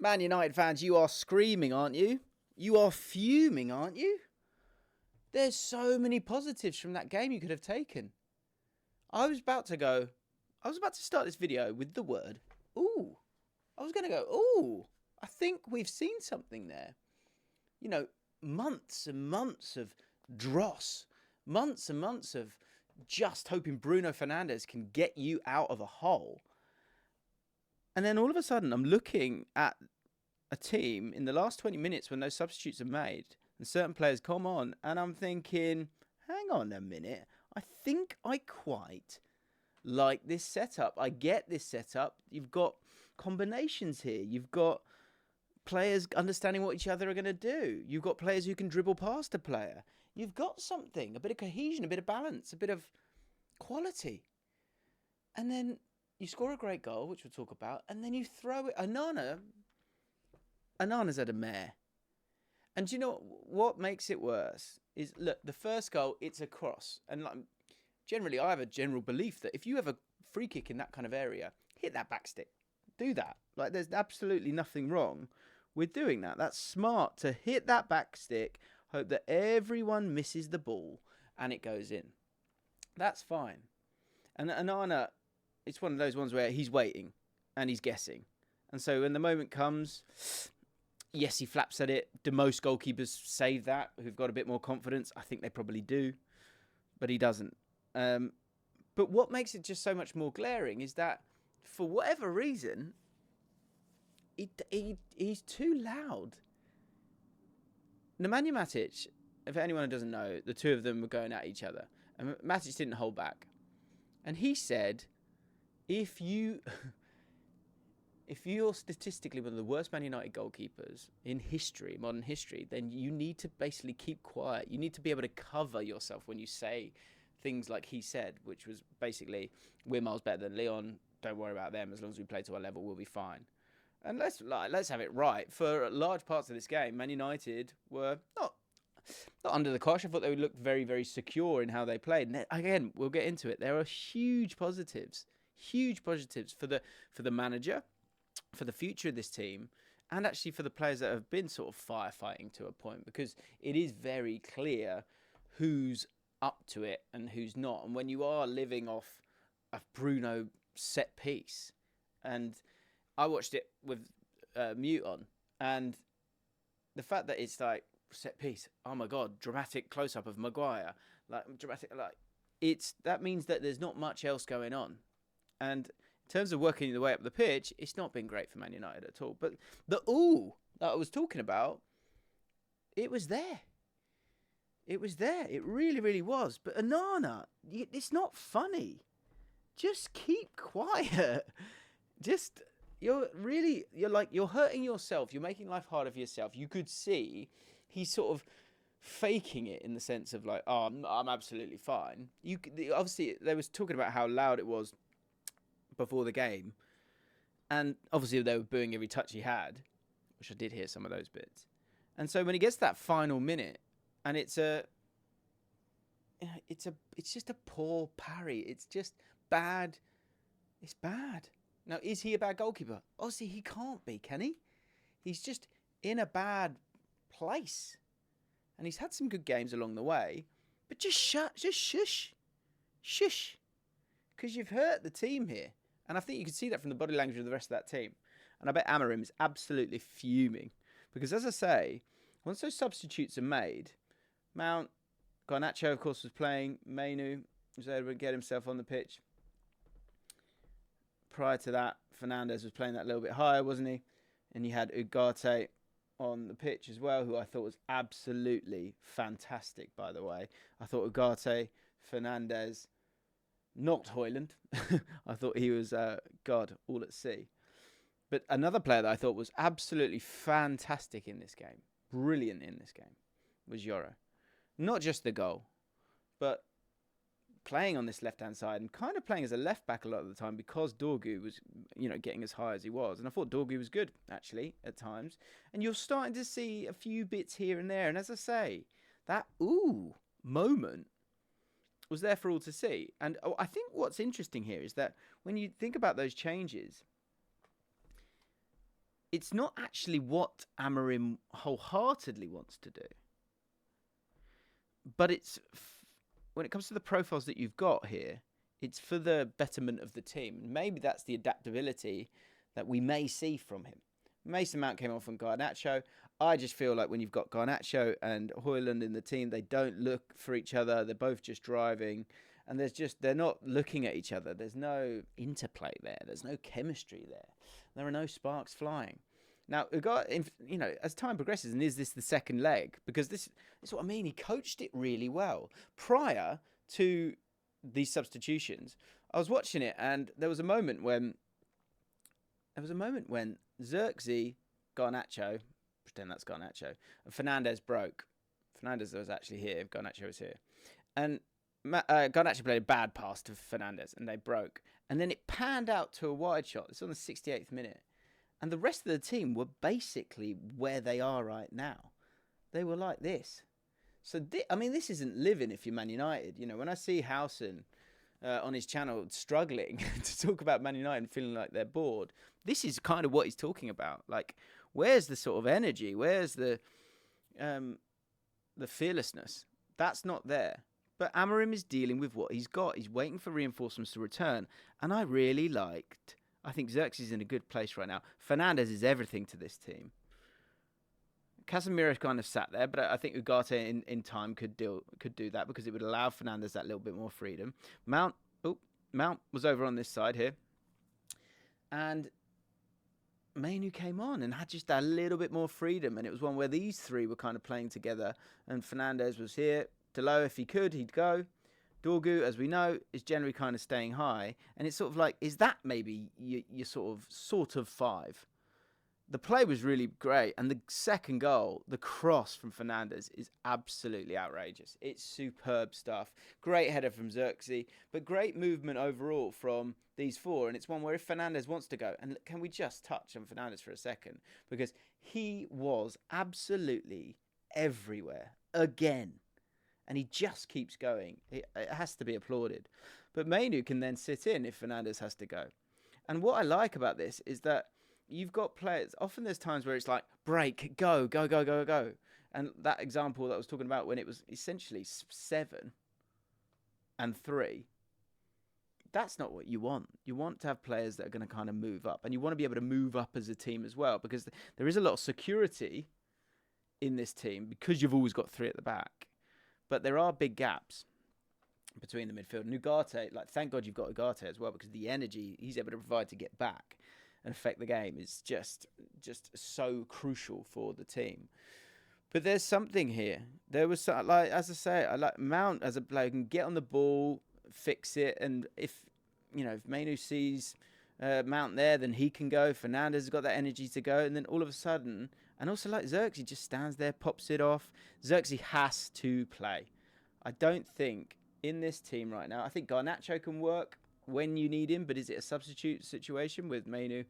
Man United fans, you are screaming, aren't you? You are fuming, aren't you? There's so many positives from that game you could have taken. I was about to start this video with the word, ooh. I was going to go, ooh, I think we've seen something there. You know, months and months of dross. Months and months of just hoping Bruno Fernandes can get you out of a hole. And then all of a sudden, I'm looking at a team in the last 20 minutes when those substitutes are made and certain players come on, and I'm thinking, hang on a minute, I think I quite like this setup. I get this setup. You've got combinations here. You've got players understanding what each other are going to do. You've got players who can dribble past a player. You've got something, a bit of cohesion, a bit of balance, a bit of quality. And then you score a great goal, which we'll talk about, and then you throw it. Onana's had a mare. And do you know what makes it worse? Is, look, the first goal, it's a cross. And like, generally, I have a general belief that if you have a free kick in that kind of area, hit that back stick. Do that. Like, there's absolutely nothing wrong with doing that. That's smart to hit that back stick, hope that everyone misses the ball, and it goes in. That's fine. And Onana, it's one of those ones where he's waiting and he's guessing. And so when the moment comes, yes, he flaps at it. Do most goalkeepers save that who've got a bit more confidence? I think they probably do, but he doesn't. But what makes it just so much more glaring is that for whatever reason, he's too loud. Nemanja Matic, if anyone doesn't know, the two of them were going at each other. And Matic didn't hold back. And he said, if you're statistically one of the worst Man United goalkeepers in history, modern history, then you need to basically keep quiet. You need to be able to cover yourself when you say things like he said, which was basically, we're miles better than Lyon. Don't worry about them. As long as we play to our level, we'll be fine. And let's have it right. For large parts of this game, Man United were not under the cosh. I thought they would look very, very secure in how they played. And again, we'll get into it. There are huge positives for the manager, for the future of this team, and actually for the players that have been sort of firefighting to a point, because it is very clear who's up to it and who's not. And when you are living off a Bruno set piece, and I watched it with mute on, and the fact that it's like set piece, oh my god, dramatic close up of Maguire, that means that there's not much else going on. And in terms of working the way up the pitch, it's not been great for Man United at all. But the ooh that I was talking about, it was there. It was there. It really, really was. But Onana, it's not funny. Just keep quiet. You're hurting yourself. You're making life harder for yourself. You could see he's sort of faking it in the sense of like, oh, I'm absolutely fine. Obviously, they was talking about how loud it was before the game. And obviously, they were booing every touch he had, which I did hear some of those bits. And so when he gets to that final minute, and it's just a poor parry. It's just bad. It's bad. Now, is he a bad goalkeeper? Obviously, he can't be, can he? He's just in a bad place. And he's had some good games along the way. But just shush. Shush. Because you've hurt the team here. And I think you can see that from the body language of the rest of that team. And I bet Amorim is absolutely fuming. Because as I say, once those substitutes are made, Mount, Garnacho, of course, was playing. Mainu was able to get himself on the pitch. Prior to that, Fernandes was playing that little bit higher, wasn't he? And you had Ugarte on the pitch as well, who I thought was absolutely fantastic, by the way. I thought Ugarte, Fernandes, not Højlund. I thought he was, all at sea. But another player that I thought was absolutely fantastic in this game, brilliant in this game, was Yoro. Not just the goal, but playing on this left-hand side and kind of playing as a left-back a lot of the time because Dorgu was, getting as high as he was. And I thought Dorgu was good, actually, at times. And you're starting to see a few bits here and there. And as I say, that ooh moment was there for all to see. And I think what's interesting here is that when you think about those changes, it's not actually what Amorim wholeheartedly wants to do. But when it comes to the profiles that you've got here, it's for the betterment of the team. Maybe that's the adaptability that we may see from him. Mason Mount came on from Garnacho. I just feel like when you've got Garnacho and Højlund in the team, they don't look for each other. They're both just driving. And they're not looking at each other. There's no interplay there. There's no chemistry there. There are no sparks flying. Now, as time progresses, and is this the second leg? Because this is what I mean. He coached it really well. Prior to these substitutions, I was watching it, and there was a moment when Xerxes, Garnacho, pretend that's Garnacho, and Fernandes broke. Fernandes was actually here. Garnacho was here. And Garnacho played a bad pass to Fernandes, and they broke. And then it panned out to a wide shot. It's on the 68th minute. And the rest of the team were basically where they are right now. They were like this. So, this isn't living if you're Man United. You know, when I see Howson on his channel struggling to talk about Man United and feeling like they're bored, this is kind of what he's talking about. Like, where's the sort of energy? Where's the fearlessness? That's not there. But Amorim is dealing with what he's got. He's waiting for reinforcements to return. And I think Xerxes is in a good place right now. Fernandes is everything to this team. Casemiro kind of sat there, but I think Ugarte in time could do that because it would allow Fernandes that little bit more freedom. Mount was over on this side here. And Mainu came on and had just a little bit more freedom. And it was one where these three were kind of playing together. And Fernandes was here. Delo, if he could, he'd go. Dorgu, as we know, is generally kind of staying high. And it's sort of like, is that maybe your sort of five? The play was really great. And the second goal, the cross from Fernandes, is absolutely outrageous. It's superb stuff. Great header from Xerxes, but great movement overall from these four. And it's one where if Fernandes wants to go, and can we just touch on Fernandes for a second? Because he was absolutely everywhere again. And he just keeps going. It has to be applauded. But Mainu can then sit in if Fernandes has to go. And what I like about this is that you've got players. Often there's times where it's like, break, go. And that example that I was talking about when it was essentially 7 and 3. That's not what you want. You want to have players that are going to kind of move up. And you want to be able to move up as a team as well. Because there is a lot of security in this team because you've always got 3 at the back. But there are big gaps between the midfield. And Ugarte, thank God you've got Ugarte as well, because the energy he's able to provide to get back and affect the game is just so crucial for the team. But there's something here. There was, as I say, I like Mount as a player who can get on the ball, fix it, and if Mainu sees Mount there, then he can go. Fernandes has got that energy to go, and then all of a sudden. And also, Xerxes just stands there, pops it off. Xerxes has to play. I don't think in this team right now, I think Garnacho can work when you need him, but is it a substitute situation with Mainu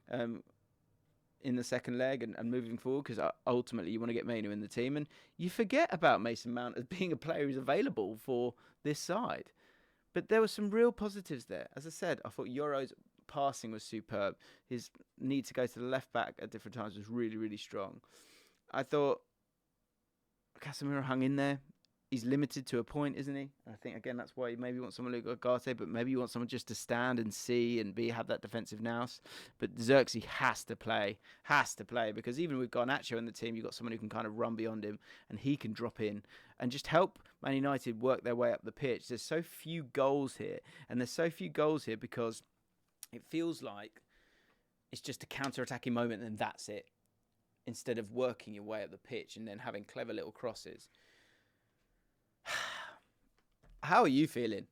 in the second leg and moving forward? Because ultimately you want to get Mainu in the team. And you forget about Mason Mount as being a player who's available for this side. But there were some real positives there. As I said, I thought Yoro's passing was superb. His need to go to the left back at different times was really, really strong. I thought Casemiro hung in there. He's limited to a point, isn't he? I think, again, that's why you maybe want someone like Ugarte, but maybe you want someone just to stand and see and have that defensive nous. But Xerxes has to play, because even with Garnacho in the team, you've got someone who can kind of run beyond him, and he can drop in and just help Man United work their way up the pitch. There's so few goals here, because it feels like it's just a counter-attacking moment and that's it, instead of working your way up the pitch and then having clever little crosses. How are you feeling?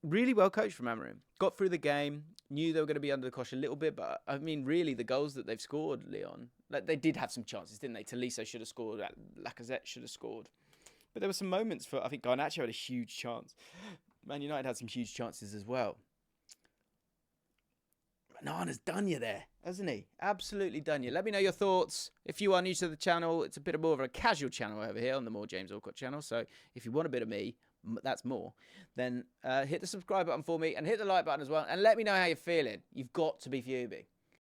Really well coached from Amorim. Got through the game, knew they were going to be under the cosh a little bit, but I mean, really, the goals that they've scored, Lyon, they did have some chances, didn't they? Tolisso should have scored, Lacazette should have scored. But there were some moments I think Garnacho had a huge chance. Man United had some huge chances as well. Onana's done you there, hasn't he? Absolutely done you. Let me know your thoughts. If you are new to the channel, it's a bit more of a casual channel over here on the More James Allcott channel. So if you want a bit of me, that's more, then hit the subscribe button for me and hit the like button as well. And let me know how you're feeling. You've got to be fuming.